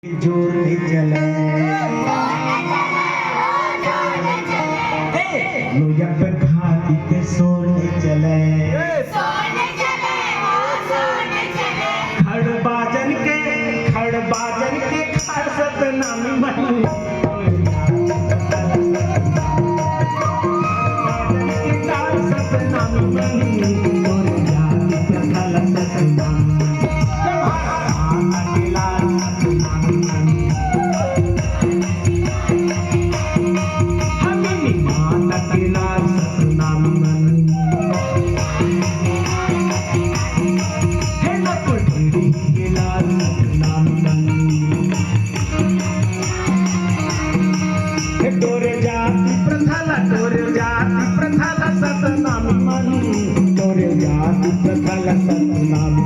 जोड़ने चले लोया पे घाटी पे सोने चले खड़बाजन के खासत नामी मनी खासत नामी मनी तोरे जाति पे खासत नामी तोरे जाति प्रथाला सतनामी मन तोरे जाति प्रथाला सतनामी मन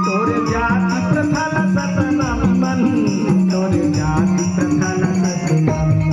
तोरे जाति प्रथाला सतनामी मन तोरे जाति प्रथाला सतनामी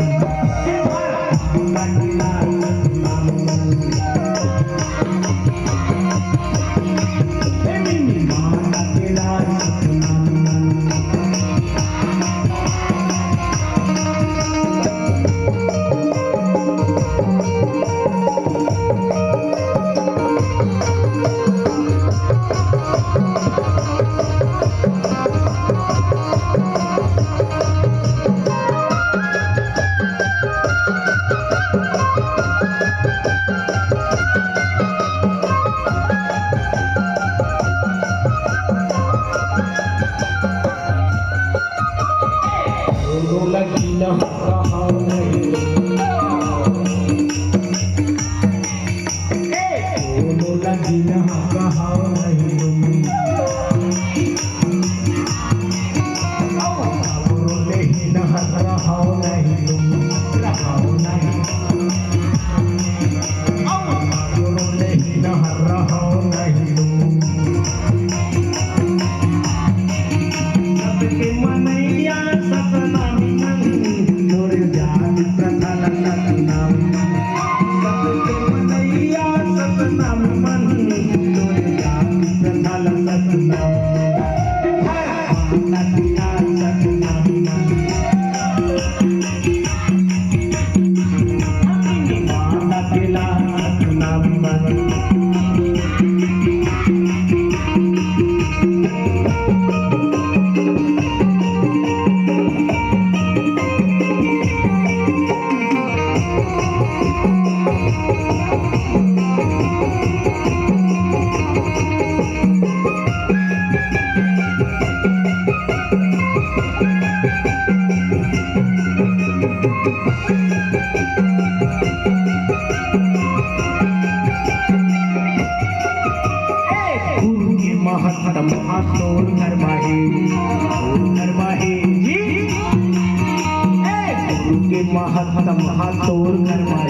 लगी न कहा नहीं दोनों लगी न कहा नहीं रोले ही न रहा नहीं रोले ही न रहा नहीं सबके मनैया सतनामी तोरे जाति प्रथाला सतनामी सबके मनैया सतनामी मन तोरे जाति प्रथाला सतनामी माता केला सतनामी मन महत्तम तोर नरमाहे जी गुरु के महत्तम तोर नरमाहे